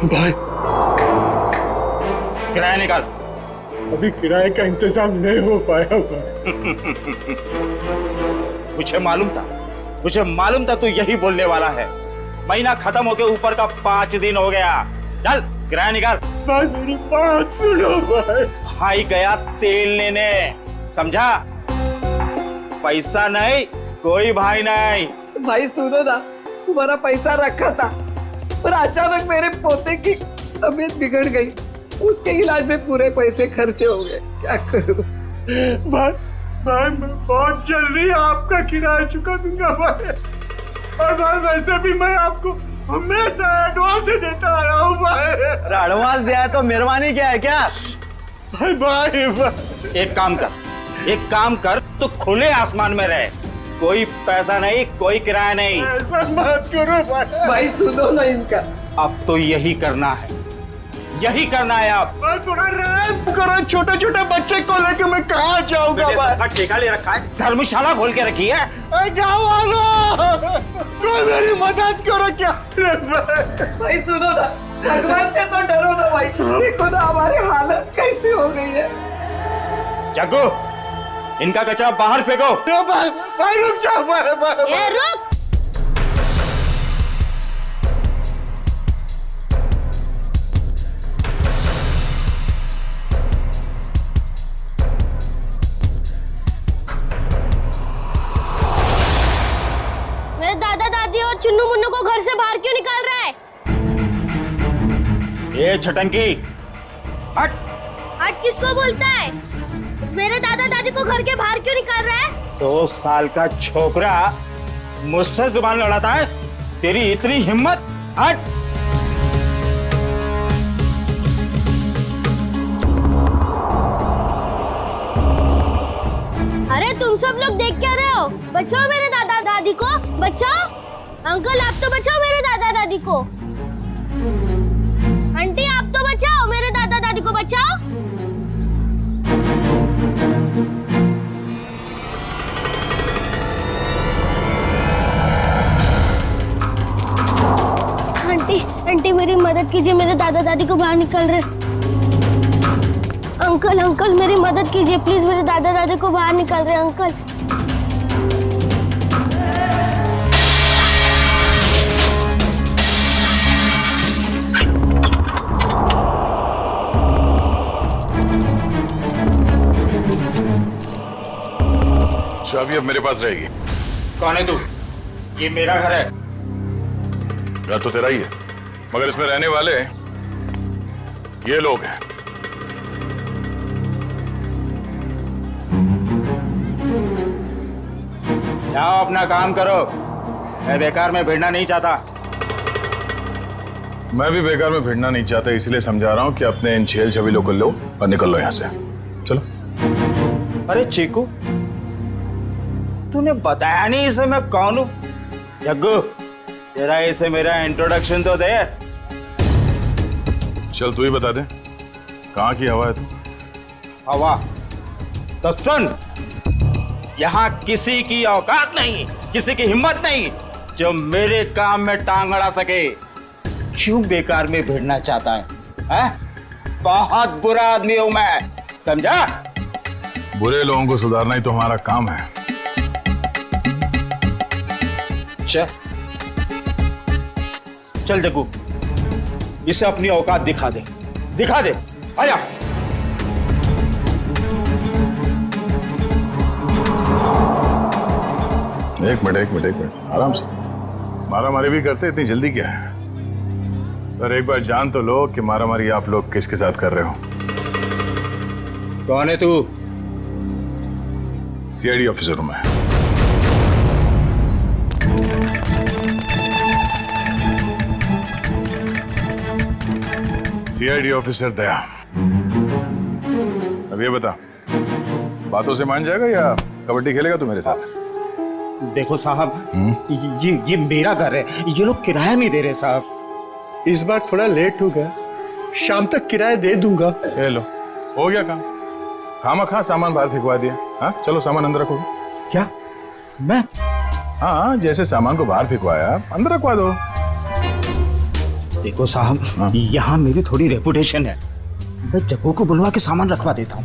भाई किराया निकाल। अभी किराए का इंतजाम नहीं हो पाया भाई। मुझे मालूम था तू यही बोलने वाला है। महीना खत्म होके ऊपर का 5 दिन हो गया। चल किराया निकाल। भाई मेरी बात सुनो भाई। भाई गया तेल लेने, समझा? पैसा नहीं, कोई भाई नहीं। भाई सुनो ना, तुम्हारा पैसा रखा था पर अचानक मेरे पोते की तबीयत बिगड़ गई, उसके इलाज में पूरे पैसे खर्चे हो गए, क्या करूं? भाई भाई मैं बहुत जल्दी आपका किराया चुका दूंगा भाई। और भाई वैसे भी मैं आपको हमेशा एडवांस ही देता आया हूँ भाई। एडवांस दिया है तो मेहरबानी क्या है क्या? भाई एक काम कर तो खुले आसमान में रहे। कोई पैसा नहीं, कोई किराया नहीं। ऐसा मत करो भाई। भाई सुनो ना इनका। अब तो यही करना है अब। भाई थोड़ा रहम करो, छोटे छोटे बच्चे को लेके मैं कहाँ जाऊंगा भाई? ठेका ले रखा है, धर्मशाला खोल के रखी है। गाँव वालों कोई मेरी मदद करो क्या? भाई सुनो ना, भगवान से तो डरो ना भाई। देखो ना हमारी हालत कैसी हो गई है। जग्गू, इनका कचरा बाहर फेंको। भाई रुक जाओ भाई। ए रुक! मेरे दादा दादी और चुन्नू मुन्नू को घर से बाहर क्यों निकाल रहा है? ये छटंकी, हट। हट किसको बोलता है? मेरे दादा दादी को घर के बाहर क्यों निकाल रहा है? 2 साल का छोकरा मुझसे जुबान लड़ाता है? तेरी इतनी हिम्मत? हट। अरे तुम सब लोग देख क्या रहे हो? बचाओ मेरे दादा दादी को, बचाओ। अंकल आप तो बचाओ मेरे दादा दादी को। आंटी आप तो बचाओ मेरे दादा दादी को, बचाओ। आंटी आंटी मेरी मदद कीजिए, मेरे दादा दादी को बाहर निकल रहे। अंकल अंकल मेरी मदद कीजिए प्लीज, मेरे दादा दादी को बाहर निकल रहे अंकल। चाबी अब मेरे पास रहेगी। कौन है तू? ये मेरा घर है। घर तो तेरा ही है, मगर इसमें रहने वाले ये लोग हैं। जाओ अपना काम करो, मैं बेकार में भिड़ना नहीं चाहता। मैं भी बेकार में भिड़ना नहीं चाहता, इसलिए समझा रहा हूं कि अपने इन छेल छबीलों को लो और निकल लो यहां से। चलो। अरे चीकू, तूने बताया नहीं इसे मैं कौन हूं? जग्गू, तेरा इसे मेरा इंट्रोडक्शन तो दे। चल तू ही बता दे, कहाँ की हवा है तू? हवा? तो सुन, यहाँ किसी की औकात नहीं, किसी की हिम्मत नहीं जो मेरे काम में टांग अड़ा सके। क्यों बेकार में भिड़ना चाहता है? बहुत बुरा आदमी हूं मैं, समझा? बुरे लोगों को सुधारना ही तो हमारा काम है। चल जग्गू, इसे अपनी औकात दिखा दे, दिखा दे। आया। एक मिनट, आराम से। मारामारी भी करते, इतनी जल्दी क्या है? पर एक बार जान तो लो कि मारामारी आप लोग किसके साथ कर रहे हो। कौन है तू? सीआईडी ऑफिसर हूं मैं। सीआईडी ऑफिसर दया। अब ये बता, बातों से मान जाएगा या कबड्डी खेलेगा तू मेरे साथ? देखो साहब, ये मेरा घर है, ये लोग किराया नहीं दे रहे साहब। इस बार थोड़ा लेट हो गया, शाम तक किराया दे दूंगा। ये लो, हो गया काम। खामा सामान बाहर फेंकवा दिया। हाँ चलो सामान अंदर रखो। क्या? मैं? हाँ, जैसे सामान को बाहर फेंकवाया अंदर रखवा दो। देखो साहब, यहाँ मेरी थोड़ी रेपुटेशन है, मैं जग्गू को बुलवा के सामान रखवा देता हूँ।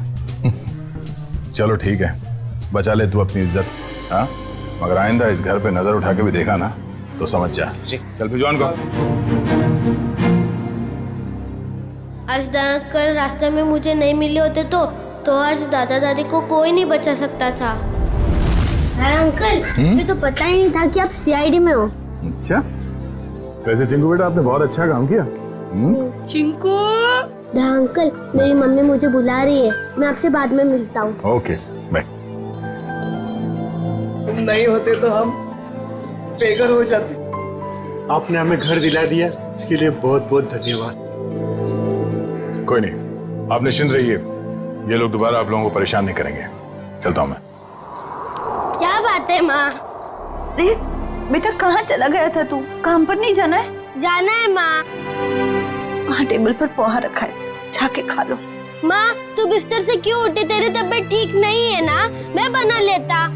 चलो ठीक है, बचा ले तू अपनी इज्जत। हाँ, मगर आइंदा इस घर पे नजर उठा के भी देखा ना तो समझ जा। चल भिजवान को। आज दादा अंकल रास्ते में मुझे नहीं मिले होते तो आज दादा दादी को कोई नहीं बचा सकता था। अरे अंकल, मुझे तो पता ही नहीं था कि आप सीआईडी में हो। अच्छा, वैसे चिंकू बेटा आपने बहुत अच्छा काम किया। चिंकू, दादा अंकल, मेरी मम्मी मुझे बुला रही है, मैं आपसे बाद में मिलता हूँ। Okay bye. तुम नहीं होते तो हम बेघर हो जाते। आपने हमें घर दिला दिया, इसके लिए बहुत बहुत धन्यवाद। कोई नहीं, आप निश्चिंत रहिए, ये लोग दोबारा आप लोगों को परेशान नहीं करेंगे। चलता हूँ मैं। क्या बात है माँ? देख बेटा, कहाँ चला गया था तू? काम पर नहीं जाना है? जाना है माँ। वहाँ टेबल पर पोहा रखा है, जाके खा लो। माँ, तू बिस्तर से क्यों उठी? तेरी तबीयत ठीक नहीं है ना? मैं बना लेता।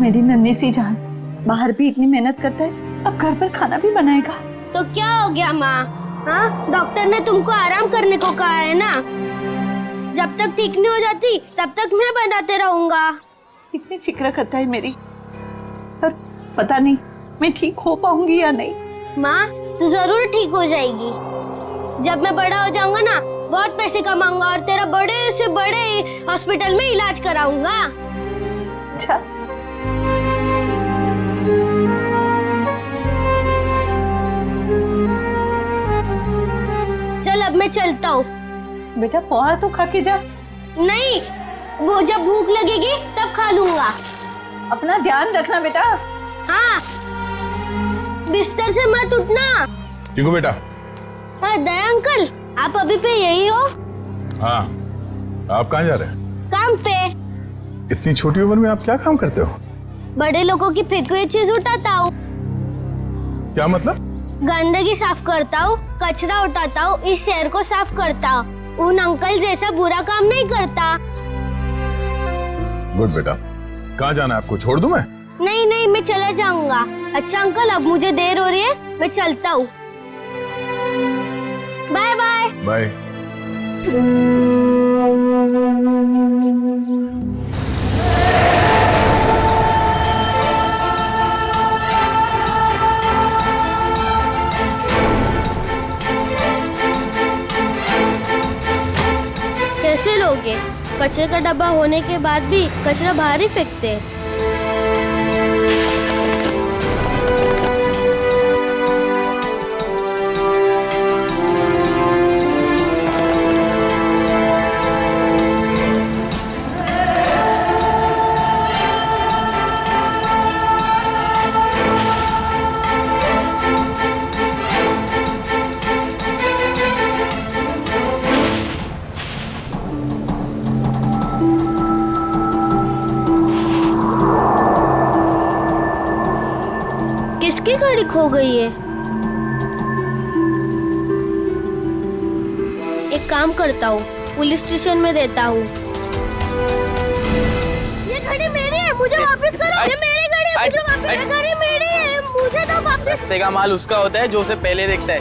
मेरी नन्ही सी जान, बाहर भी इतनी मेहनत करता है, अब घर पर खाना भी बनाएगा। तो क्या हो गया माँ? हाँ, डॉक्टर ने तुमको आराम करने को कहा है ना। जब तक ठीक नहीं हो जाती तब तक मैं बनाते रहूंगा। इतनी फिक्र करता है मेरी, पर पता नहीं मैं ठीक हो पाऊंगी या नहीं। माँ, तू जरूर ठीक हो जाएगी। जब मैं बड़ा हो जाऊंगा ना, बहुत पैसे कमाऊंगा और तेरा बड़े से बड़े हॉस्पिटल में इलाज कराऊंगा। अच्छा, चल अब मैं चलता हूँ। बेटा पोहा तो खा के जा। नहीं, वो जब भूख लगेगी तब खा लूंगा। अपना ध्यान रखना बेटा। हाँ, बिस्तर से मत उठना। चिंकू बेटा। हाँ दया अंकल, आप अभी पे यही हो? हाँ, आप कहाँ जा रहे हैं? काम पे। इतनी छोटी उम्र में आप क्या काम करते हो? बड़े लोगों की फेंकी हुई चीज उठाता हूँ। क्या मतलब? गंदगी साफ करता हूँ, कचरा उठाता हूँ, इस शहर को साफ करता हूँ। उन अंकल जैसा बुरा काम नहीं करता। गुड बेटा। कहाँ जाना है आपको? छोड़ दूं मैं? नहीं नहीं, मैं चला जाऊंगा। अच्छा अंकल, अब मुझे देर हो रही है, मैं चलता हूँ। Bye bye. बाय। कैसे लोगे? कचरे का डब्बा होने के बाद भी कचरा बाहर ही फेंकते हैं। किसकी गाड़ी खो गई है? एक काम करता हूँ, पुलिस स्टेशन में देता हूँ। ये गाड़ी मेरी है, मुझे वापस करो। ये मेरी गाड़ी है, मुझे वापस। ये गाड़ी मेरी है, मुझे तो वापस। रास्ते का माल उसका होता है जो उसे पहले देखता है।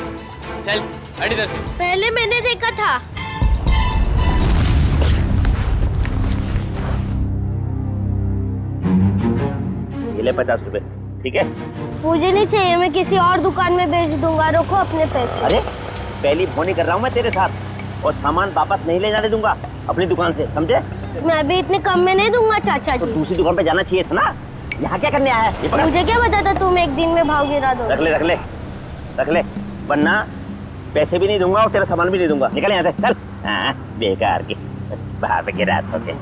चल हट इधर। पहले मैंने देखा था। ये ले 50 रुपए, ठीक है? मुझे नहीं चाहिए, मैं किसी और दुकान में बेच दूंगा। रखो अपने पैसे। अरे पहली फोन कर रहा हूँ मैं तेरे साथ, और सामान वापस नहीं ले जाने दूंगा अपनी दुकान से, समझे? मैं भी इतने कम में नहीं दूंगा चाचा तो जी। दूसरी दुकान पे जाना चाहिए था ना। यहाँ क्या करने आया है? ये पकड़। मुझे क्या पता था तुम एक दिन में भाव गिरा दो। रख ले रख ले रख ले, वरना पैसे भी नहीं दूंगा और तेरा सामान भी नहीं दूंगा। निकल यहाँ से, चल। हाँ, बेकार की बाहर पे गिरा होते।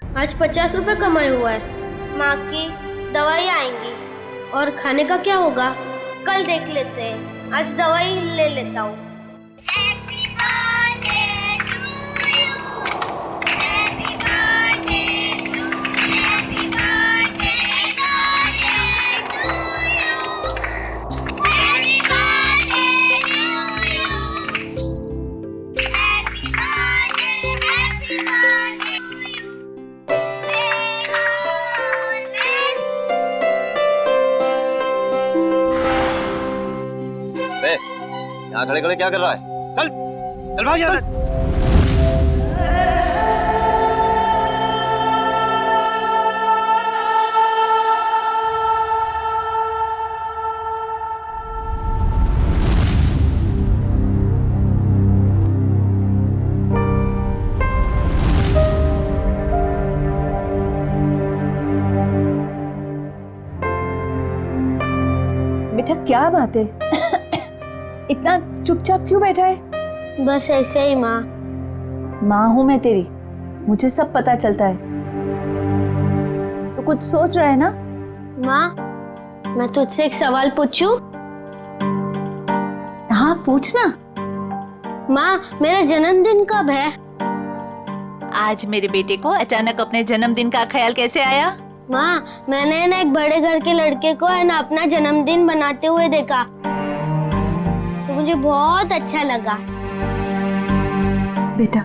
आज 50 रुपए कमाए हुआ है। माँ की दवाई आएंगी और खाने का क्या होगा कल देख लेते हैं। आज दवाई ले लेता हूँ। यहाँ खड़े खड़े क्या कर रहा है? चल चल भाग यहाँ से। बेटा क्या बात है? इतना चुपचाप क्यों बैठा है? बस ऐसे ही माँ। माँ हूं मैं तेरी, मुझे सब पता चलता है। तो कुछ सोच रहा है ना? माँ मैं तुझसे एक सवाल पूछूं? हाँ पूछना। माँ मेरा जन्मदिन कब है? आज मेरे बेटे को अचानक अपने जन्मदिन का ख्याल कैसे आया? माँ मैंने ना एक बड़े घर के लड़के को है ना अपना जन्मदिन बनाते हुए देखा, तो मुझे बहुत अच्छा लगा। बेटा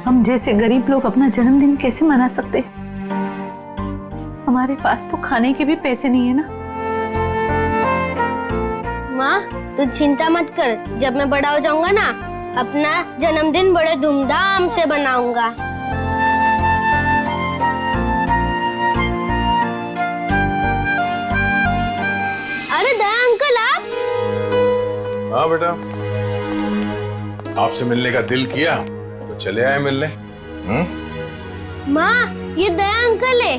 हम जैसे गरीब लोग अपना जन्मदिन कैसे मना सकते? हमारे पास तो खाने के भी पैसे नहीं है ना। माँ तू चिंता मत कर, जब मैं बड़ा हो जाऊंगा ना अपना जन्मदिन बड़े धूमधाम से बनाऊंगा। अरे दया अंकल आप? हाँ बेटा, आपसे मिलने का दिल किया तो चले आए मिलने। माँ ये दया अंकल है।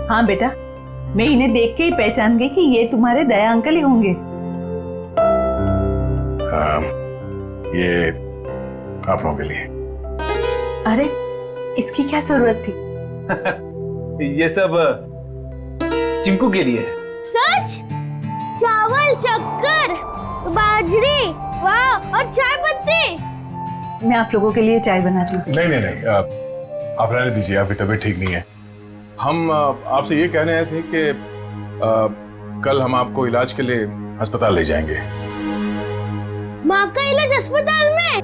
हाँ बेटा, मैं इन्हें देख के ही पहचान गई कि ये तुम्हारे दया अंकल ही होंगे। हाँ, ये आप लोगों के लिए। अरे इसकी क्या जरूरत थी? ये सब चिंकू के लिए। सच? चावल, शक्कर, बाजरी, वाह, और चाय पत्ती। मैं आप लोगों के लिए चाय बनाती हूँ। नहीं नहीं नहीं, आप रहने दीजिए, आपकी तबीयत ठीक नहीं है। हम आपसे ये कहने आए थे कि कल हम आपको इलाज के लिए अस्पताल ले जाएंगे। माँ का इलाज अस्पताल में?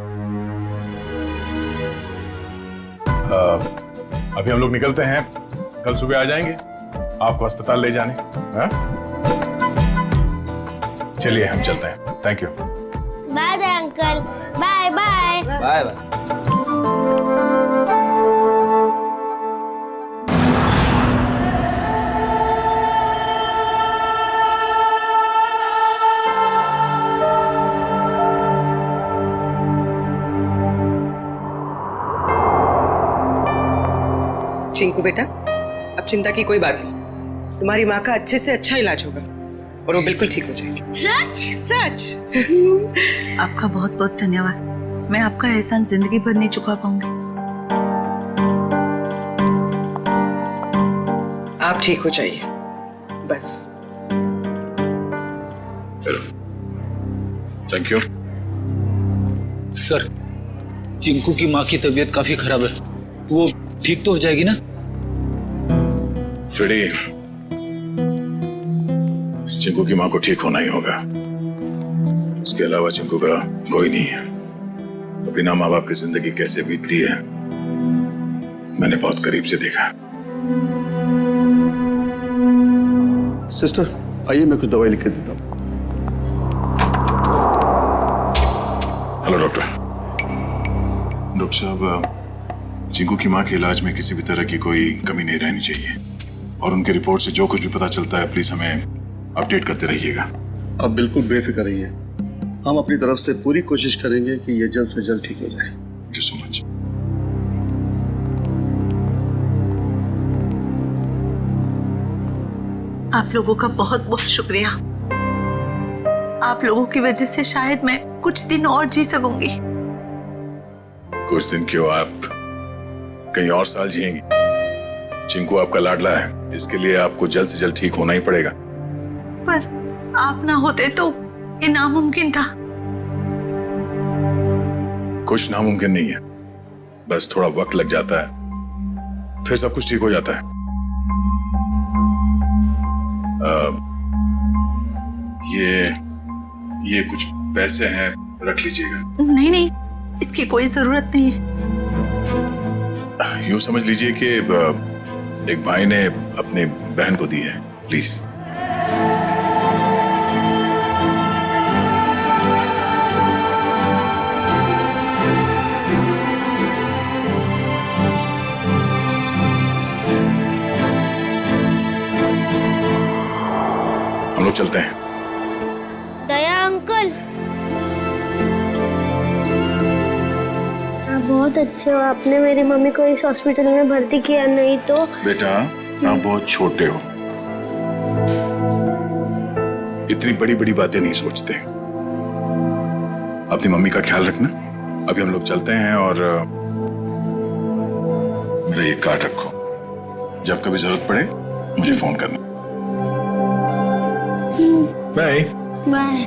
अभी हम लोग निकलते हैं, कल सुबह आ जाएंगे आपको अस्पताल ले जाने। हाँ? चलिए हम चलते हैं। Thank you. Bye Daya uncle. Bye bye. Bye bye. Chinku बेटा अब चिंता की कोई बात नहीं, तुम्हारी माँ का अच्छे से अच्छा इलाज होगा और वो बिल्कुल ठीक हो जाएगी। सच? सच। आपका बहुत बहुत धन्यवाद। मैं आपका एहसान जिंदगी भर नहीं चुका पाऊंगी। आप ठीक हो जाइए बस। चलो, थैंक यू। सर, चिंकू की माँ की तबीयत काफी खराब है, वो ठीक तो हो जाएगी ना? फ्रेडी, चिंकू की माँ को ठीक होना ही होगा। उसके अलावा चिंकू का कोई नहीं है। तो बिना माँ बाप की जिंदगी कैसे बीतती है मैंने बहुत करीब से देखा। सिस्टर आइए, मैं कुछ दवाई लिख के देता हूँ। Hello doctor. डॉक्टर साहब, चिंकू की माँ के इलाज में किसी भी तरह की कोई कमी नहीं रहनी चाहिए और उनके रिपोर्ट से जो कुछ भी पता चलता है प्लीज हमें अपडेट करते रहिएगा। आप बिल्कुल बेफिक्र रहिए, हम अपनी तरफ से पूरी कोशिश करेंगे कि ये जल्द से जल्द ठीक हो जाए। Thank you so much. आप लोगों का बहुत बहुत शुक्रिया। आप लोगों की वजह से शायद मैं कुछ दिन और जी सकूंगी। कुछ दिन क्यों, आप कहीं और साल जिएंगी। चिंकू आपका लाडला है, इसके लिए आपको जल्द से जल्द ठीक होना ही पड़ेगा। पर आप ना होते तो ये नामुमकिन था। कुछ नामुमकिन नहीं है, बस थोड़ा वक्त लग जाता है, फिर सब कुछ ठीक हो जाता है। ये कुछ पैसे हैं, रख लीजिएगा। नहीं नहीं, इसकी कोई जरूरत नहीं है। यूं समझ लीजिए कि एक भाई ने अपनी बहन को दी है, प्लीज। चलते हैं। दया अंकल, आप बहुत अच्छे हो। आपने मेरी मम्मी को इस हॉस्पिटल में भर्ती किया, नहीं तो। बेटा आप बहुत छोटे हो, इतनी बड़ी बड़ी बातें नहीं सोचते। अपनी मम्मी का ख्याल रखना। अभी हम लोग चलते हैं और मेरा ये कार्ड रखो, जब कभी जरूरत पड़े मुझे फोन करना। Bye bye.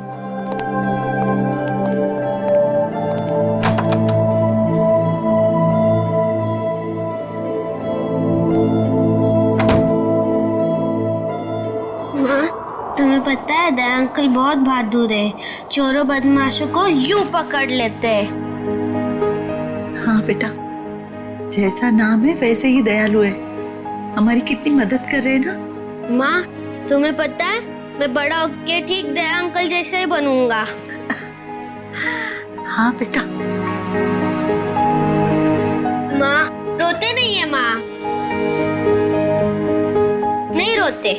तुम्हें पता है दया अंकल बहुत बहादुर है, चोरों बदमाशों को यूं पकड़ लेते हैं। हाँ बेटा, जैसा नाम है वैसे ही दयालु है। हमारी कितनी मदद कर रहे हैं ना। माँ, तुम्हें पता है मैं बड़ा होके ठीक दया अंकल जैसे ही बनूंगा। हाँ बेटा। माँ रोते नहीं है माँ, नहीं रोते।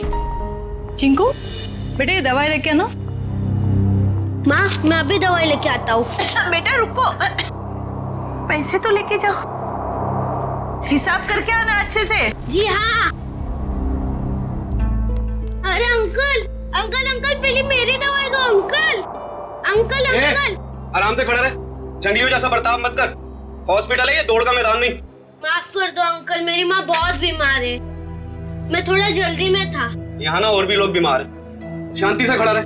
चिंकू बेटा ये दवाई लेके आना। माँ मैं अभी दवाई लेके आता हूँ। बेटा रुको, पैसे तो लेके जाओ, हिसाब करके आना अच्छे से। जी हाँ। अरे अंकल अंकल अंकल, पहले मेरी दवाई दो अंकल। अंकल अंकल आराम से खड़ा रहे, जंगलियों जैसा बर्ताव मत कर। हॉस्पिटल है ये, दौड़ का मैदान नहीं। माफ कर दो अंकल, मेरी माँ बहुत बीमार है, मैं थोड़ा जल्दी में था। यहाँ ना और भी लोग बीमार हैं, शांति से खड़ा रहे।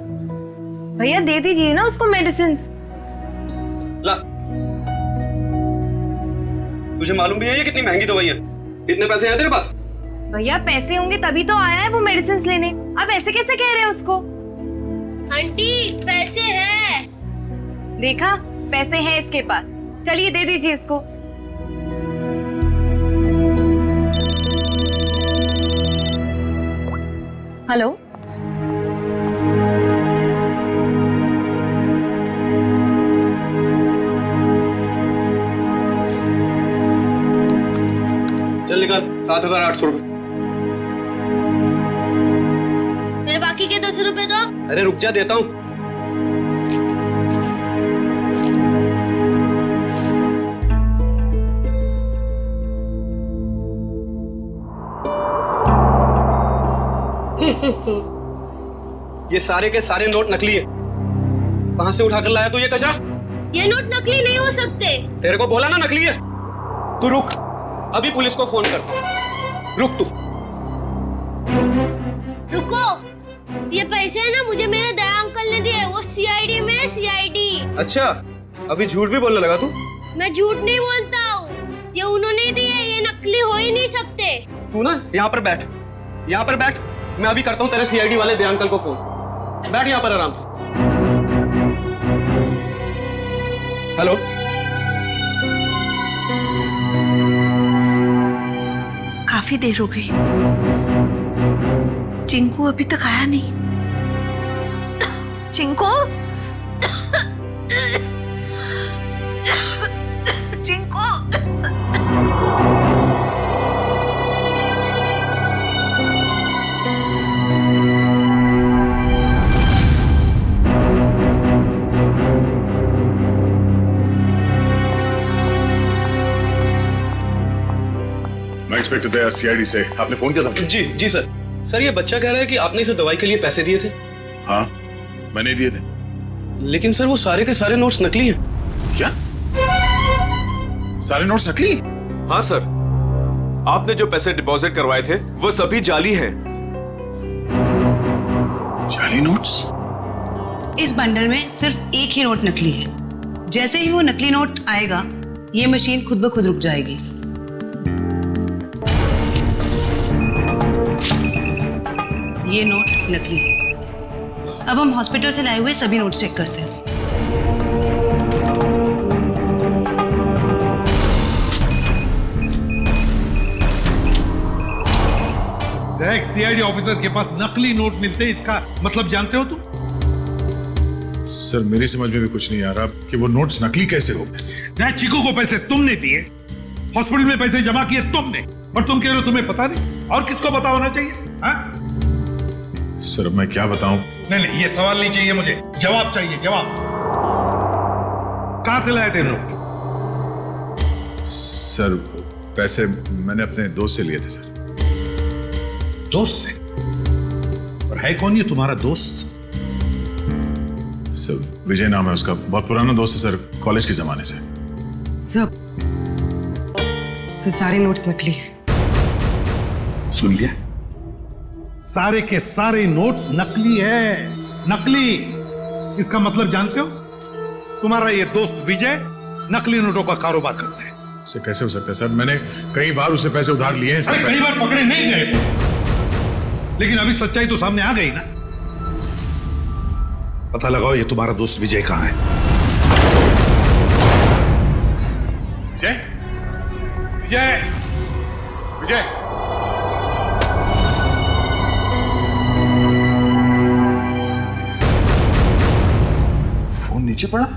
भैया दे दीजिए ना उसको मेडिसिन। ला, तुझे मालूम भी है ये कितनी महंगी दवाई है? इतने पैसे हैं तेरे पास? भैया पैसे होंगे तभी तो आया है वो मेडिसिन लेने, अब ऐसे कैसे कह रहे हैं उसको? आंटी पैसे है। देखा, पैसे हैं इसके पास, चलिए दे दीजिए इसको। हेलो, चल निकाल 7,800 रुपए। मेरे बाकी के 200 रुपए दो। अरे रुक जा, देता हूँ। ये सारे के सारे नोट नकली है। कहां से उठाकर लाया तू ये कचरा? ये नोट नकली नहीं हो सकते। तेरे को बोला ना नकली है। तू रुक, अभी पुलिस को फोन करता हूं। रुक तू। रुको, ये पैसे है ना मुझे मेरे दया अंकल ने दिए, वो सीआईडी में है, सीआईडी। अच्छा, अभी झूठ भी बोलने लगा तू? मैं झूठ नहीं बोलता हूँ, ये उन्होंने दिए, ये नकली हो ही नहीं सकते। तू ना यहाँ पर बैठ, यहाँ पर बैठ। मैं अभी करता हूँ तेरे सीआईडी वाले दया अंकल को फोन। बैठ यहाँ पर आराम से। हेलो, काफी देर हो गई, चिंकू अभी तक आया नहीं। चिंकू, चिंकू। मैं इंस्पेक्टर दया, सीआईडी से। आपने फोन किया था? जी जी सर। सर ये बच्चा कह रहा है कि आपने इसे दवाई के लिए पैसे दिए थे। हाँ मैंने दिए थे। लेकिन सर वो सारे के सारे नोट्स नकली हैं। क्या? सारे नोट्स नकली? हाँ सर, आपने जो पैसे डिपॉजिट करवाए थे वो सभी जाली हैं। जाली नोट्स? इस बंडल में सिर्फ एक ही नोट नकली है। जैसे ही वो नकली नोट आएगा, ये मशीन खुद ब खुद रुक जाएगी। ये नोट नकली है। अब हम हॉस्पिटल से लाए हुए सभी नोट चेक करते हैं। एक सीआईडी ऑफिसर के पास नकली नोट मिलते हैं, इसका मतलब जानते हो तुम? सर मेरी समझ में भी कुछ नहीं आ रहा कि वो नोट्स नकली कैसे हो गए। चिकू को पैसे तुमने दिए, हॉस्पिटल में पैसे जमा किए तुमने, और तुम कह रहे हो तुम्हें पता नहीं? और किसको पता होना चाहिए? हाँ? सर मैं क्या बताऊं, नहीं, ये सवाल नहीं चाहिए मुझे, जवाब चाहिए, जवाब। कहां से लाए थे नोट? सर पैसे मैंने अपने दोस्त से लिए थे सर। दोस्त से? और है कौन ये तुम्हारा दोस्त? सर विजय नाम है उसका, बहुत पुराना दोस्त है सर, कॉलेज के जमाने से। सर सारे नोट्स नकली हैं। सुन लिया? सारे के सारे नोट्स नकली है, नकली। इसका मतलब जानते हो? तुम्हारा ये दोस्त विजय नकली नोटों का कारोबार करता है। इससे कैसे हो सकता है सर? मैंने कई बार उससे पैसे उधार लिए हैं सर। कई बार पकड़े नहीं गए, लेकिन अभी सच्चाई तो सामने आ गई ना। पता लगाओ ये तुम्हारा दोस्त विजय कहां है। विजय, विजय, विजय। फोन नीचे पड़ा।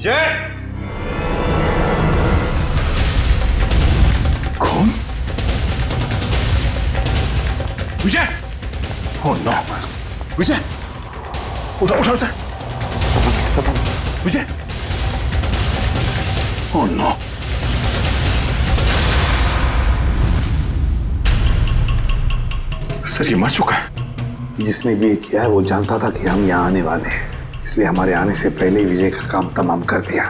जय, कौन? विजय। ओह नो, विजय उठा उठा sir. Vijay. Oh no. Sir ये मर चुका है। जिसने भी ये किया है वो जानता था कि हम यहाँ आने वाले हैं, इसलिए हमारे आने से पहले ही विजय का काम तमाम कर दिया।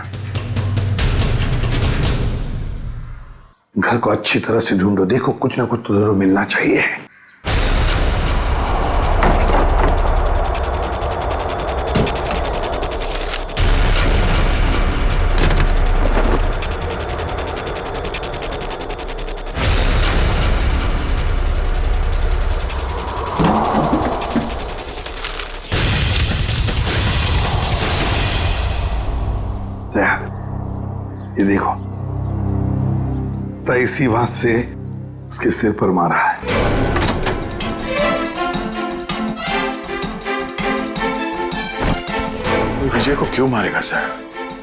घर को अच्छी तरह से ढूंढो, देखो कुछ ना कुछ तो जरूर मिलना चाहिए। ये देखो, तो इसी बात से उसके सिर पर मारा है। विजय को क्यों मारेगा सर?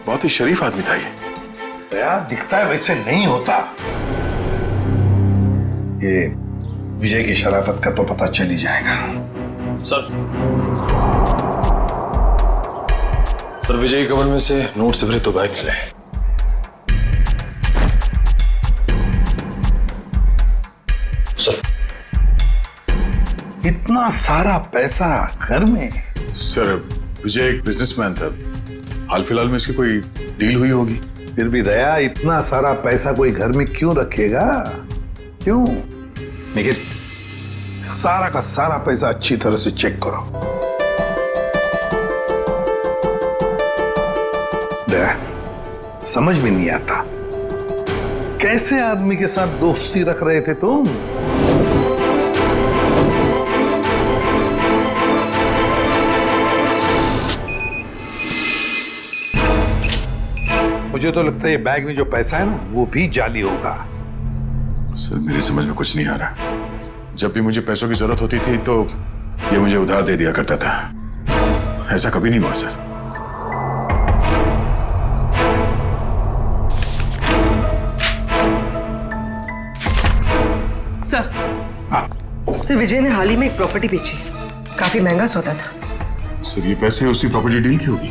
बहुत ही शरीफ आदमी था ये। दया दिखता है वैसे नहीं होता। ये विजय की शराफत का तो पता चल ही जाएगा। सर विजय के कवर में से नोट से भरे तो बैग मिले। सर इतना सारा पैसा घर में? सर विजय एक बिजनेसमैन था, हाल फिलहाल में इसकी कोई डील हुई होगी। फिर भी दया इतना सारा पैसा कोई घर में क्यों रखेगा? क्यों? निखिल सारा का सारा पैसा अच्छी तरह से चेक करो। दया समझ में नहीं आता, कैसे आदमी के साथ दोस्ती रख रहे थे तुम? मुझे तो लगता है ये बैग में जो पैसा है ना वो भी जाली होगा। सर मेरी समझ में कुछ नहीं आ रहा। जब भी मुझे पैसों की जरूरत होती थी तो ये मुझे उधार दे दिया करता था, ऐसा कभी नहीं हुआ सर। सर विजय ने हाल ही में एक प्रॉपर्टी बेची, काफी महंगा सौदा था। सर ये पैसे उसी प्रॉपर्टी डील की होगी।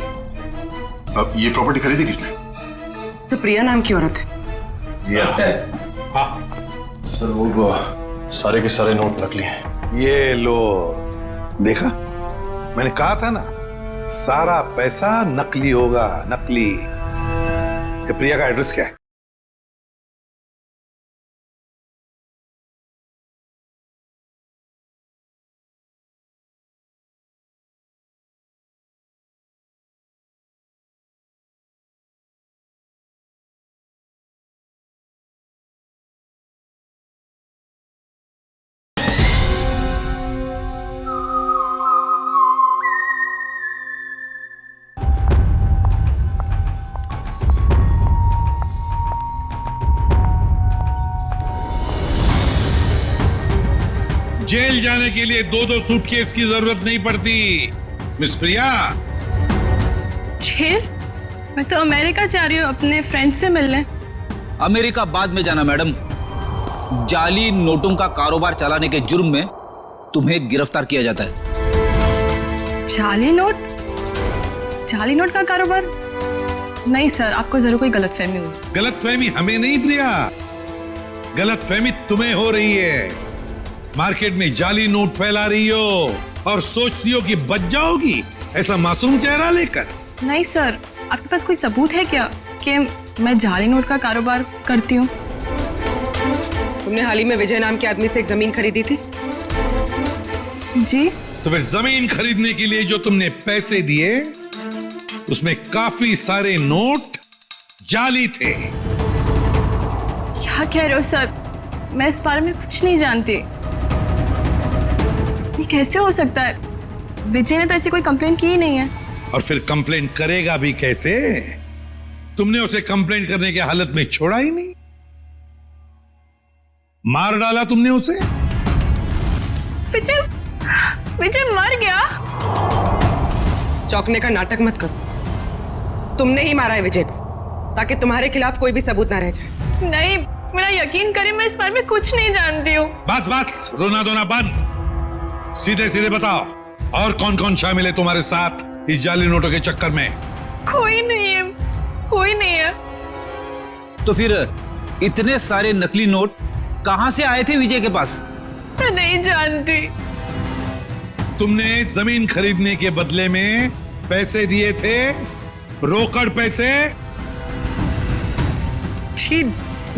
अब ये प्रॉपर्टी खरीदी किसने? सर प्रिया नाम की औरत है। सर वो सारे के सारे नोट नकली हैं। ये लो, देखा मैंने कहा था ना, सारा पैसा नकली होगा, नकली। ये प्रिया का एड्रेस क्या है? जेल जाने के लिए 2-2 सूटकेस की जरूरत नहीं पड़ती मिस प्रिया। जेल? मैं तो अमेरिका जा रही हूँ अपने फ्रेंड से मिलने। अमेरिका बाद में जाना मैडम, जाली नोटों का कारोबार चलाने के जुर्म में तुम्हें गिरफ्तार किया जाता है। जाली नोट? जाली नोट का कारोबार? नहीं सर, आपको जरूर कोई गलतफहमी हुई। गलतफहमी हमें नहीं प्रिया, गलतफहमी तुम्हें हो रही है। मार्केट में जाली नोट फैला रही हो और सोचती हो कि बच जाओगी ऐसा मासूम चेहरा लेकर। नहीं सर, आपके पास कोई सबूत है क्या कि मैं जाली नोट का कारोबार करती हूँ? तुमने हाल ही में विजय नाम के आदमी से एक जमीन खरीदी थी? जी। तो फिर जमीन खरीदने के लिए जो तुमने पैसे दिए उसमें काफी सारे नोट जाली थे। क्या कह रहे हो सर? मैं इस बारे में कुछ नहीं जानती। ये कैसे हो सकता है? विजय ने तो ऐसी कोई कंप्लेंट की ही नहीं है। और फिर कंप्लेंट करेगा भी कैसे? तुमने उसे कंप्लेंट करने की हालत में छोड़ा ही नहीं, मार डाला तुमने उसे। विजय मर गया? चौंकने का नाटक मत करो। तुमने ही मारा है विजय को ताकि तुम्हारे खिलाफ कोई भी सबूत ना रह जाए। नहीं, मेरा यकीन करिए, मैं इस बारे में कुछ नहीं जानती हूँ। बस बस, रोना धोना बंद। सीधे सीधे बताओ, और कौन कौन शामिल है तुम्हारे साथ इस जाली नोटों के चक्कर में? कोई नहीं है, कोई नहीं है। तो फिर इतने सारे नकली नोट कहां से आए थे विजय के पास? मैं नहीं जानती। तुमने जमीन खरीदने के बदले में पैसे दिए थे, रोकड़ पैसे? जी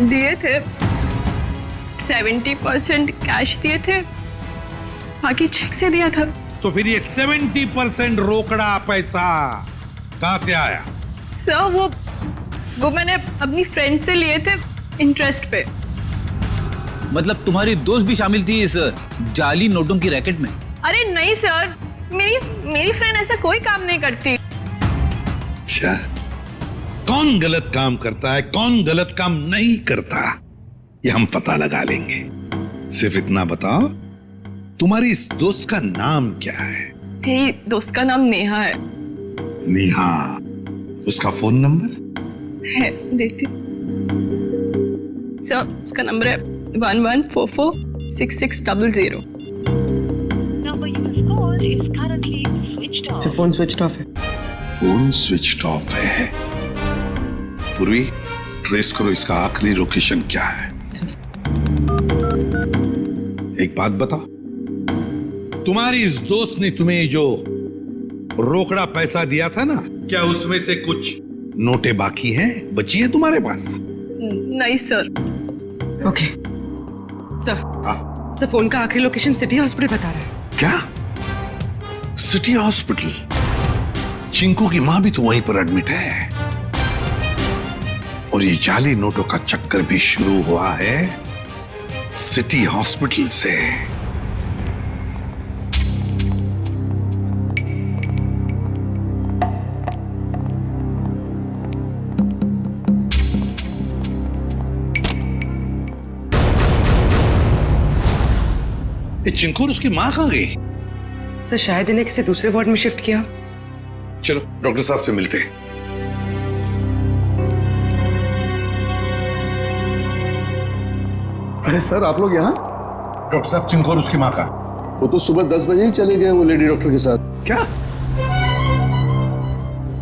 दिए थे, 70% कैश दिए थे, बाकी चेक से दिया था। तो फिर ये 70% रोकड़ा पैसा कहां से आया? सर वो मैंने अपनी फ्रेंड से लिए थे इंटरेस्ट पे। मतलब तुम्हारी दोस्त भी शामिल थी इस जाली नोटों की रैकेट में? अरे नहीं सर, मेरी फ्रेंड ऐसा कोई काम नहीं करती। अच्छा, कौन गलत काम करता है, कौन गलत काम नहीं करता, ये हम पता लगा लेंगे। सिर्फ इतना बताओ, तुम्हारी इस दोस्त का नाम क्या है? मेरी दोस्त का नाम नेहा है। नेहा, उसका फोन नंबर है, देती सर। उसका नंबर है 11446600। फोन स्विच ऑफ है। फोन स्विच ऑफ है। पूर्वी, ट्रेस करो इसका आखिरी लोकेशन क्या है। एक बात बताओ, तुम्हारी इस दोस्त ने तुम्हें जो रोकड़ा पैसा दिया था ना, क्या उसमें से कुछ नोटें बाकी हैं, बची हैं तुम्हारे पास? नहीं सर। ओके सर, फोन का आखिरी लोकेशन सिटी हॉस्पिटल बता रहा है। क्या? City hospital? चिंकू की मां भी तो वहीं पर एडमिट है। और ये जाली नोटों का चक्कर भी शुरू हुआ है सिटी हॉस्पिटल से। ये चिंकू और उसकी मां कहां गई? सर शायद इन्हें किसी दूसरे वार्ड में शिफ्ट किया। चलो डॉक्टर साहब से मिलते हैं। अरे सर, आप लोग यहाँ? डॉक्टर साहब, चिंकू और उसकी मां का? वो तो सुबह 10 बजे ही चले गए, वो लेडी डॉक्टर के साथ। क्या?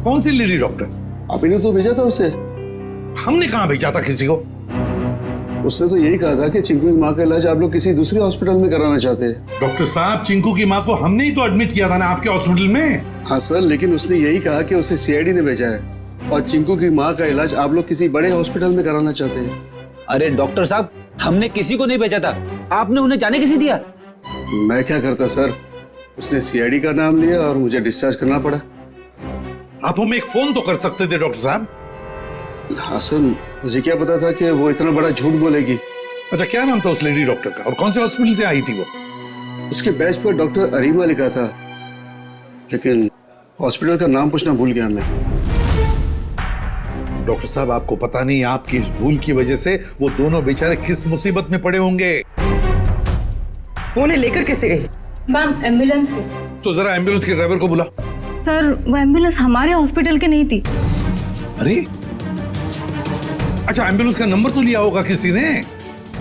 कौन सी लेडी डॉक्टर? आप ही ने तो भेजा था उसे। हमने कहां भेजा था किसी को? उसने तो यही कहा था कि चिंकू की माँ का इलाज आप लोग किसी दूसरे हॉस्पिटल में कराना चाहते हैं। डॉक्टर साहब, चिंकू की माँ को हमने ही तो एडमिट किया था ना आपके हॉस्पिटल में। हाँ सर, लेकिन उसने यही कहा कि उसे सीआईडी ने भेजा है और चिंकू की माँ का इलाज आप लोग किसी बड़े हॉस्पिटल में कराना चाहते हैं। अरे डॉक्टर साहब, हमने किसी को नहीं भेजा था, आपने उन्हें जाने कैसे दिया? मैं क्या करता सर, उसने सीआईडी का नाम लिया और मुझे डिस्चार्ज करना पड़ा। आप हमें एक फोन तो कर सकते थे डॉक्टर साहब। हाँ सर, मुझे क्या पता था कि वो इतना बड़ा झूठ बोलेगी। अच्छा, क्या नाम था उस लेडी डॉक्टर का और कौन से हॉस्पिटल से आई थी वो? उसके बैच पर डॉक्टर अरीमा लिखा था, लेकिन हॉस्पिटल का नाम पूछना भूल गया मैं। डॉक्टर साहब, आपको पता नहीं आपकी इस भूल की वजह से वो दोनों बेचारे किस मुसीबत में पड़े होंगे। वो उन्हें लेकर कैसे गई? मैम, एम्बुलेंस से। तो जरा एम्बुलेंस के ड्राइवर को बुला। सर, वो एम्बुलेंस हमारे हॉस्पिटल की नहीं थी। अरे अच्छा, एम्बुलेंस का नंबर तो लिया होगा किसी ने?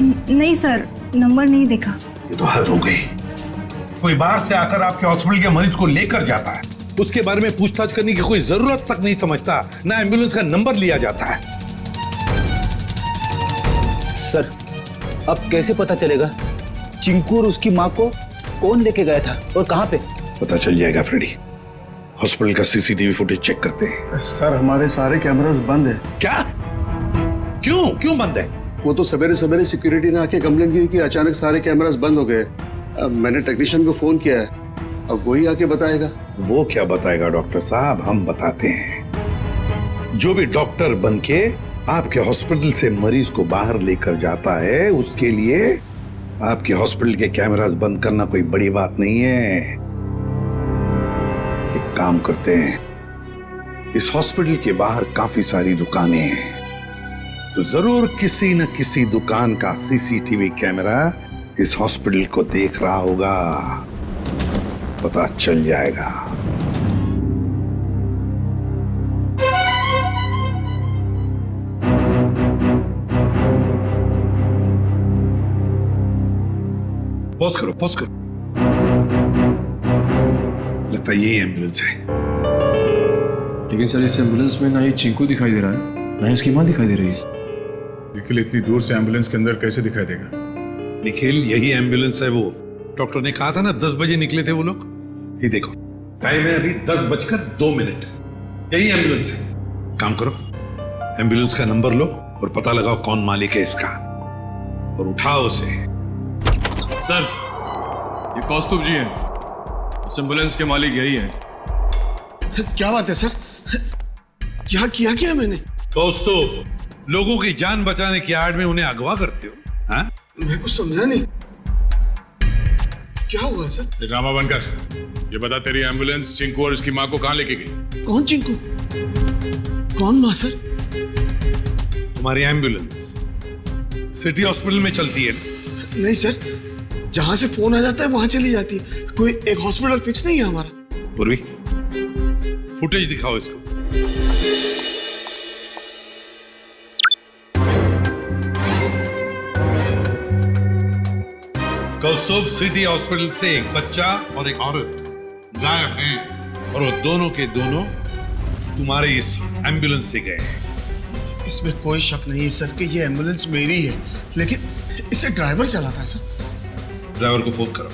नहीं सर, नंबर नहीं देखा। ये तो हद हो गई। कोई बाहर से आकर आपके हॉस्पिटल के मरीज को लेकर जाता है, उसके बारे में पूछताछ करने की कोई जरूरत तक नहीं समझता, ना एम्बुलेंस का नंबर लिया जाता है। सर, अब कैसे पता चलेगा चिंकू और उसकी माँ को कौन लेके गया था और कहाँ पे? पता चल जाएगा फ्रेडी। हॉस्पिटल का सीसीटीवी फुटेज चेक करते हैं। सर, हमारे सारे कैमरास बंद है। क्या? क्यों बंद है? वो तो सवेरे सवेरे सिक्योरिटी ने आके कंप्लेंट की कि अचानक सारे कैमरास बंद हो गए। अब मैंने टेक्नीशियन को फोन किया है, अब वही आके बताएगा। वो क्या बताएगा डॉक्टर साहब, हम बताते हैं। जो भी डॉक्टर बनके आपके हॉस्पिटल से मरीज को बाहर लेकर जाता है, उसके लिए आपके हॉस्पिटल के कैमरास बंद करना कोई बड़ी बात नहीं है। एक काम करते हैं, इस हॉस्पिटल के बाहर काफी सारी दुकानें हैं, तो जरूर किसी न किसी दुकान का सीसीटीवी कैमरा इस हॉस्पिटल को देख रहा होगा, पता चल जाएगा। पॉज करो। लगता है यही एम्बुलेंस है। लेकिन सर, इस एम्बुलेंस में ना ही चिंकू दिखाई दे रहा है, ना ही उसकी माँ दिखाई दे रही है। निखिल इतनी दूर से एम्बुलेंस के अंदर कैसे दिखाई देगा? निखिल, यही एम्बुलेंस है वो। डॉक्टर ने कहा था ना 10 बजे निकले थे वो लोग। ये देखो, टाइम है अभी 10:02। यही एम्बुलेंस है। काम करो, एम्बुलेंस का नंबर लो और पता लगाओ कौन मालिक है इसका, और उठाओ उसे। सर, ये कौस्तुभ जी हैं। इस एम्बुलेंस के मालिक यही है। क्या बात है सर? क्या किया मैंने? कौस्तुभ, लोगों की जान बचाने की आड़ में उन्हें अगवा करते हो? हाँ? मैं कुछ समझा नहीं। क्या हुआ सर? ड्रामा बनकर ये बता, तेरी एम्बुलेंस चिंकू और उसकी माँ को कहाँ लेके गई? कौन चिंकू? कौन माँ सर? तुम्हारी एम्बुलेंस सिटी हॉस्पिटल में चलती है ना? नहीं सर, जहां से फोन आ जाता है वहां चली जाती है। कोई एक हॉस्पिटल फिक्स नहीं है हमारा। पूर्वी, फुटेज दिखाओ इसको। कौस्तुभ, सिटी हॉस्पिटल से एक बच्चा और एक औरत गायब हैं, और वो दोनों के दोनों तुम्हारे इस एम्बुलेंस से गए हैं। इसमें कोई शक नहीं है सर कि ये एम्बुलेंस मेरी है, लेकिन इसे ड्राइवर चलाता है सर। ड्राइवर को फोन करो।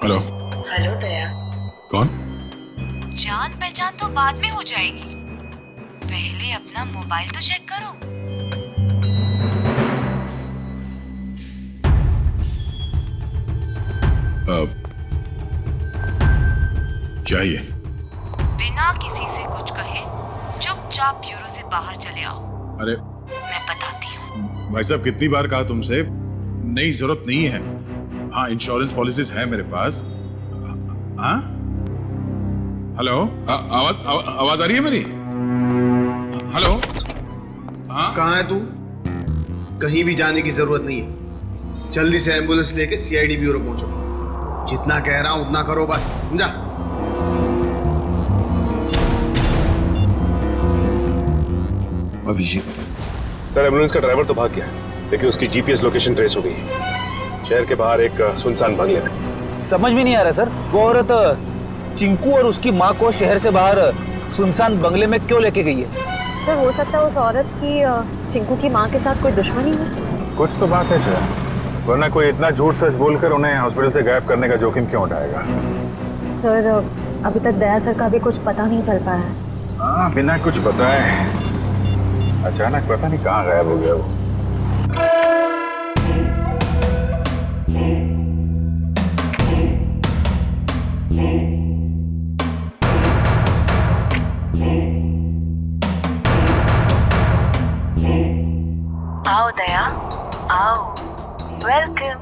हेलो दया। कौन? जान पहचान तो बाद में हो जाएगी, पहले अपना मोबाइल तो चेक करो। क्या ये? बिना किसी से कुछ कहे चुपचाप ब्यूरो से बाहर चले आओ। अरे मैं बताती हूँ। भाई साहब, कितनी बार कहा तुमसे, नहीं जरूरत नहीं है। हाँ, इंश्योरेंस पॉलिसीज है मेरे पास। हाँ, हेलो, आवाज आ रही है मेरी? हेलो, हाँ, कहाँ है तू? कहीं भी जाने की जरूरत नहीं है। जल्दी से एम्बुलेंस लेके सीआईडी ब्यूरो पहुंचो। जितना कह रहा हूं उतना करो, बस समझा? अभिजीत, सर, एम्बुलेंस का ड्राइवर तो भाग गया, लेकिन उसकी जीपीएस लोकेशन ट्रेस हो गई। शहर के बाहर एक सुनसान बंगले में। समझ में नहीं आ रहा सर, वो औरत चिंकू और उसकी माँ को शहर से बाहर सुनसान बंगले में क्यों लेके गई है? सर, हो सकता है उस औरत की चिंकू की माँ के साथ कोई दुश्मनी हो। कुछ तो बात है सर, वरना कोई इतना झूठ सच बोलकर उन्हें हॉस्पिटल से गायब करने का जोखिम क्यों उठाएगा? सर, अभी तक दया सर का भी कुछ पता नहीं चल पाया है। हाँ, बिना कुछ बताए अचानक पता नहीं कहाँ गायब हो गया वो। आओ दया, आओ। वेलकम,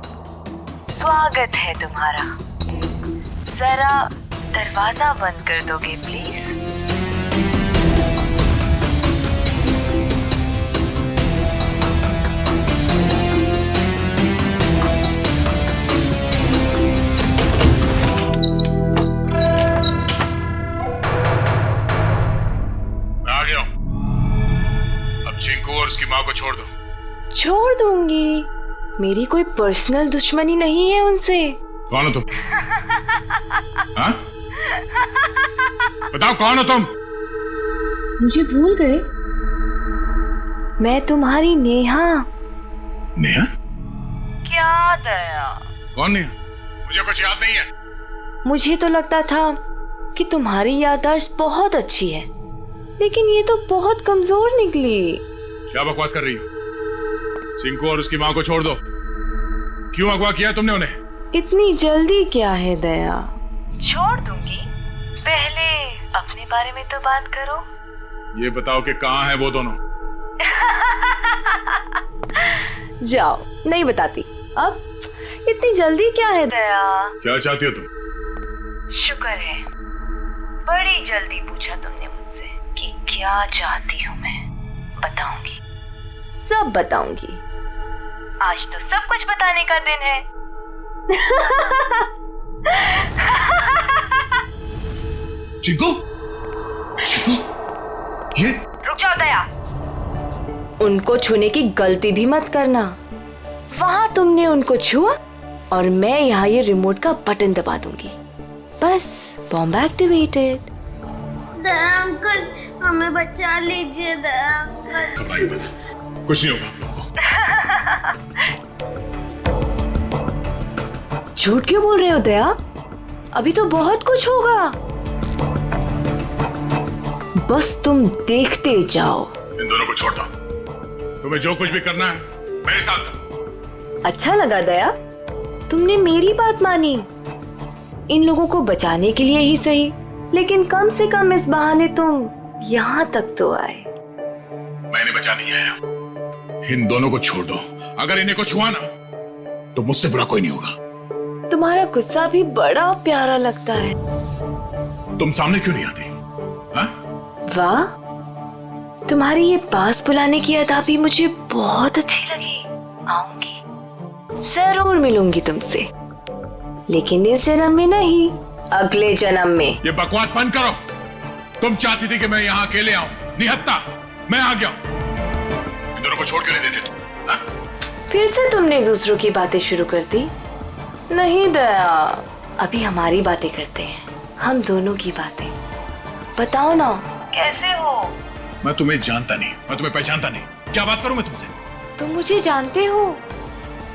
स्वागत है तुम्हारा। जरा दरवाजा बंद कर दोगे प्लीज? मैं आ गया हूं। अब चिंकू और उसकी माँ को छोड़ दो। छोड़ दूंगी। मेरी कोई पर्सनल दुश्मनी नहीं है उनसे। कौन हो तुम? हाँ? बताओ कौन हो तुम? मुझे भूल गए? मैं तुम्हारी नेहा। नेहा? क्या दया? कौन नेहा? मुझे कुछ याद नहीं है। मुझे तो लगता था कि तुम्हारी याददाश्त बहुत अच्छी है, लेकिन ये तो बहुत कमजोर निकली। क्या बकवास कर रही हो? चिंकू और उसकी माँ को छोड़ दो। क्यों अगवा किया तुमने उन्हें? इतनी जल्दी क्या है दया? छोड़ दूंगी, पहले अपने बारे में तो बात करो। ये बताओ कि कहाँ है वो दोनों? जाओ, नहीं बताती। अब इतनी जल्दी क्या है दया? क्या चाहती हो तुम? शुक्र है बड़ी जल्दी पूछा तुमने मुझसे कि क्या चाहती हूँ मैं। बताऊंगी, सब बताऊंगी। आज तो सब कुछ बताने का दिन है। चिंकू? चिंकू? ये? रुक जाओ दया, उनको छूने की गलती भी मत करना। वहां तुमने उनको छुआ और मैं यहाँ ये रिमोट का बटन दबा दूंगी। बस बॉम्ब एक्टिवेटेड। दया अंकल, हमें बचा लीजिए दया अंकल। घबराइए बस, कुछ नहीं होगा। झूठ क्यों बोल रहे हो दया? अभी तो बहुत कुछ होगा। बस तुम देखते जाओ। इन दोनों को छोड़ दो। तुम्हें जो कुछ भी करना है मेरे साथ करो। अच्छा लगा दया, तुमने मेरी बात मानी। इन लोगों को बचाने के लिए ही सही, लेकिन कम से कम इस बहाने तुम यहाँ तक तो आए। मैंने बचा नहीं आया। इन दोनों को छोड़ दो। अगर इन्हें को छुआ ना तो मुझसे बुरा कोई नहीं होगा। तुम्हारा गुस्सा भी बड़ा प्यारा लगता है। तुम सामने क्यों नहीं आती? हाँ? वाह, तुम्हारी ये पास बुलाने की अदा भी मुझे बहुत अच्छी लगी। आऊंगी, जरूर मिलूंगी तुमसे, लेकिन इस जन्म में नहीं, अगले जन्म में। ये बकवास बंद करो। तुम चाहती थी कि मैं यहाँ अकेले आऊं, निहत्ता मैं आ गया। इन दोनों को छोड़ के नहीं देते तुम। हाँ? फिर से तुमने दूसरों की बातें शुरू कर दी। नहीं दया, अभी हमारी बातें करते हैं, हम दोनों की बातें। बताओ ना, कैसे हो? मैं तुम्हें जानता नहीं, मैं तुम्हें पहचानता नहीं। क्या बात करूं मैं तुमसे? तुम मुझे जानते हो,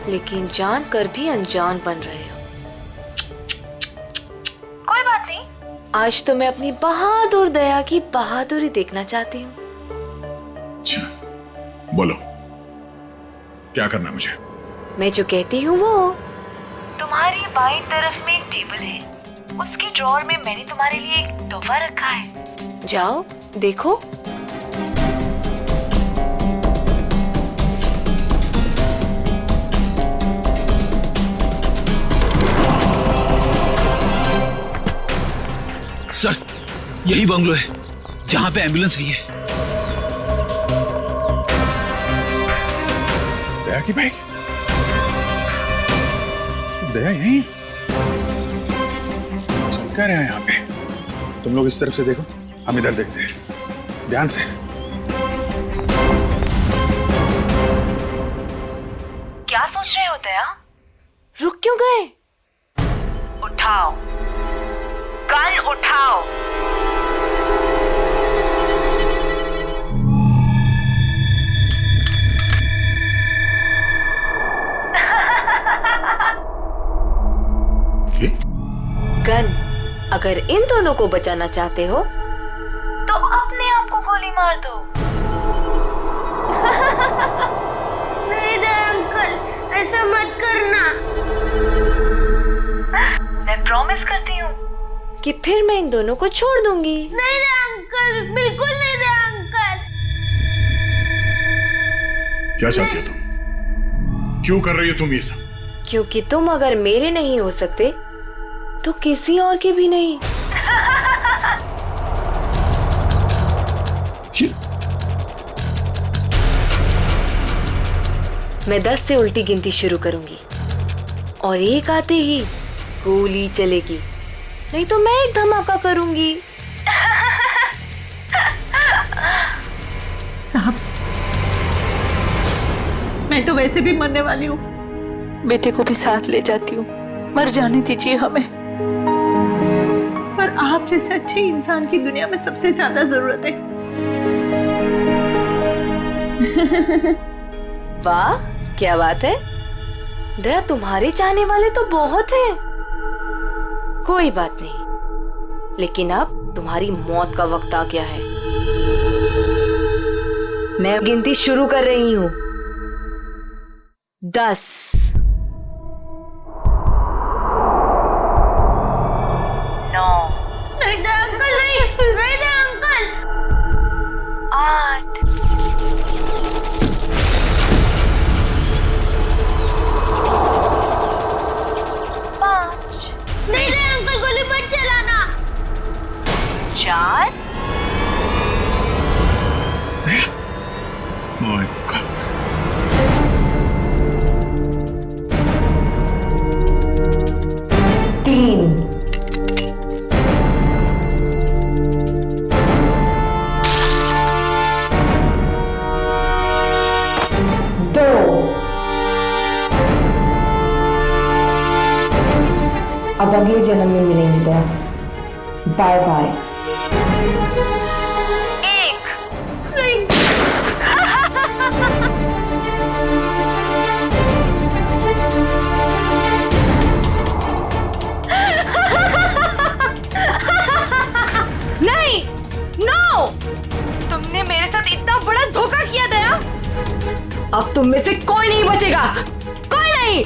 लेकिन जान कर भी अनजान बन रहे हो। कोई बात नहीं, आज तो मैं अपनी बहादुर दया की बहादुरी देखना चाहती हूँ। अच्छा, बोलो क्या करना है मुझे? मैं जो कहती हूँ वो। तुम्हारी बाईं तरफ में एक टेबल है, उसके ड्रॉअर में मैंने तुम्हारे लिए एक तोहफा रखा है। जाओ देखो। सर, यही बंगलो है जहां पे एम्बुलेंस गई है। दया की बाइक? दया यहीं चल क्या रहा है यहाँ पे? तुम लोग इस तरफ से देखो, हम इधर देखते हैं ध्यान से। क्या सोच रहे हो दया? रुक क्यों गए? उठाओ, गन उठाओ। गन, अगर इन दोनों को बचाना चाहते हो तो अपने आप को गोली मार दो। नहीं दया अंकल, ऐसा मत करना। मैं प्रॉमिस करती हूँ कि फिर मैं इन दोनों को छोड़ दूंगी। नहीं दया अंकल, बिल्कुल नहीं दया अंकल। क्या चाहती हो तुम? क्यों कर रही हो तुम ये सब? क्योंकि तुम अगर मेरे नहीं हो सकते तो किसी और के भी नहीं। मैं 10 से उल्टी गिनती शुरू करूंगी और 1 आते ही गोली चलेगी, नहीं तो मैं एक धमाका करूंगी। साहब, मैं तो वैसे भी मरने वाली हूँ, बेटे को भी साथ ले जाती हूँ, मर जाने दीजिए हमें। पर आप जैसे अच्छे इंसान की दुनिया में सबसे ज्यादा जरूरत है। वाह, क्या बात है दया, तुम्हारे चाहने वाले तो बहुत हैं। कोई बात नहीं, लेकिन अब तुम्हारी मौत का वक्त आ गया है। मैं गिनती शुरू कर रही हूँ। 10 9 नहीं दे अंकल, नहीं दे अंकल। 8 नहीं दे अंकल, गोली मत चलाना। 4 My God. अब अगले जन्म में मिलेंगे दया। Bye bye. नहीं, नो, तुमने मेरे साथ इतना बड़ा धोखा किया दया। अब तुम में से कोई नहीं बचेगा, कोई नहीं।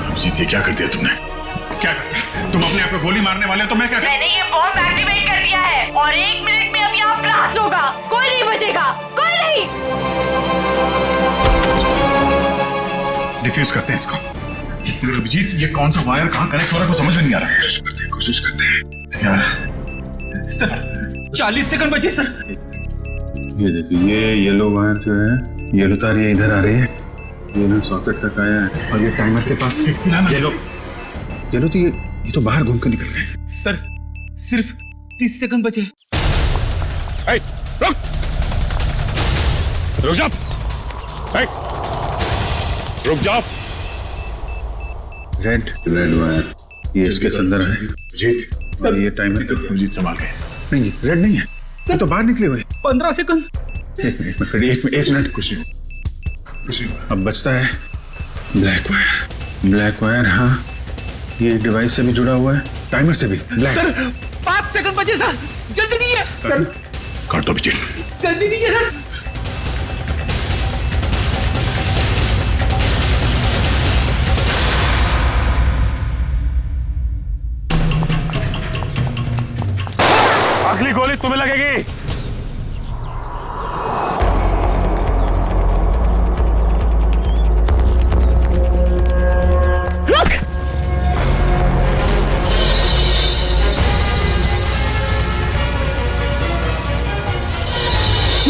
अभिजीत, ये क्या कर दिया तुमने? क्या करते? तुम अपने आप को गोली मारने वाले हो तो मैं क्या? मैंने ये बॉम्ब एक्टिवेट कर दिया है और 1 मिनट में अब यहाँ ब्लास्ट होगा। कोई नहीं बचेगा, कोई नहीं। डिफ्यूज करते हैं इसको। मगर अभिजीत, ये कौन सा वायर कहाँ कनेक्ट हो रहा है, समझ में नहीं आ रहा है। कोशिश करते हैं यार। सर 40 सेकंड बचे सर। ये देखिए, ये येलो वायर जो है, येलो तार ये इधर आ रही है, ये ना सॉकेट तक आया है और ये टाइमर के पास येलो तो ये तो बाहर घूम के निकल गए। सर सिर्फ 30 सेकंड बचे। रुक जा, रुक जाओ। रेड वायर ये इसके अंदर है। जीत सर, ये टाइमर के जीत संभाल गए। नहीं, रेड नहीं है, ये तो बाहर निकले हुए। 15 सेकंड। एक मिनट, कुछ नहीं। अब बचता है ब्लैक वायर। हाँ, ये डिवाइस से भी जुड़ा हुआ है, टाइमर से भी। सर 5 सेकंड बचे सर, जल्दी कीजिए सर। काटो भी, जल्दी कीजिए सर। अगली गोली तुम्हें लगेगी।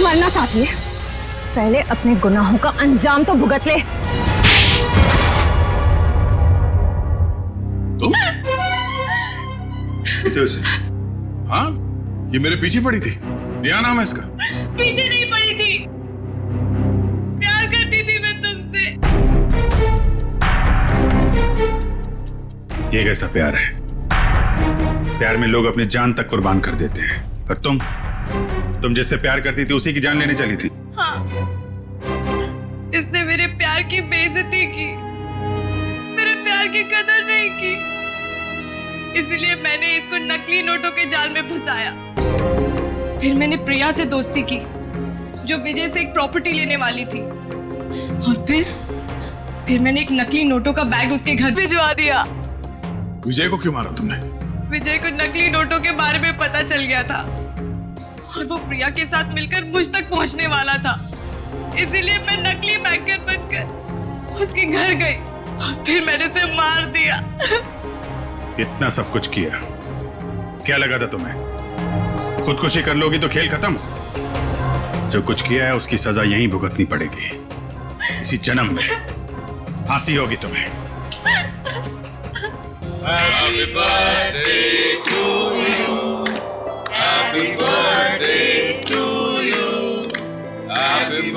मरना चाहती है, पहले अपने गुनाहों का अंजाम तो भुगत ले। तुम? हाँ, ये मेरे पीछे पड़ी थी। क्या नाम है इसका? पीछे नहीं पड़ी थी, प्यार करती थी मैं तुमसे। ये कैसा प्यार है? प्यार में लोग अपनी जान तक कुर्बान कर देते हैं, पर तुम जिससे प्यार करती थी उसी की जान लेने चली थी। हाँ, इसने मेरे प्यार की बेइज्जती की, मेरे प्यार की कदर नहीं की, इसलिए मैंने इसको नकली नोटों के जाल में फंसाया। फिर मैंने प्रिया से दोस्ती की, जो विजय से एक प्रॉपर्टी लेने वाली थी, और फिर मैंने एक नकली नोटों का बैग उसके घर भिजवा दिया। विजय को क्यों मारा तुमने? विजय को नकली नोटों के बारे में पता चल गया था और वो प्रिया के साथ मिलकर मुझ तक पहुंचने वाला था, इसीलिए मैं नकली बैंकर बनकर उसके घर गई और फिर मैंने उसे मार दिया। इतना सब कुछ किया, क्या लगा था तुम्हें? खुदकुशी कर लोगी तो खेल खत्म। जो कुछ किया है उसकी सजा यहीं भुगतनी पड़ेगी, इसी जन्म में फांसी होगी तुम्हें। Happy birthday to you. Happy birthday to you. Happy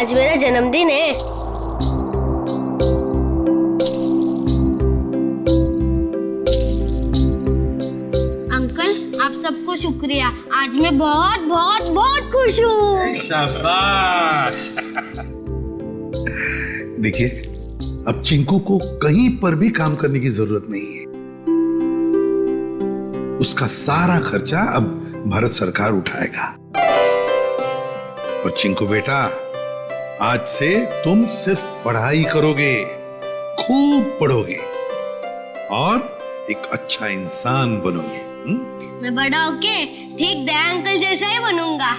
आज मेरा जन्मदिन है। अंकल, आप सबको शुक्रिया। आज मैं बहुत बहुत बहुत खुश हूँ। शाबाश। देखिए, अब चिंकू को कहीं पर भी काम करने की जरूरत नहीं है। उसका सारा खर्चा अब भारत सरकार उठाएगा। और चिंकू बेटा, आज से तुम सिर्फ पढ़ाई करोगे, खूब पढ़ोगे और एक अच्छा इंसान बनोगे। मैं बड़ा होके ठीक दया अंकल जैसा ही बनूंगा।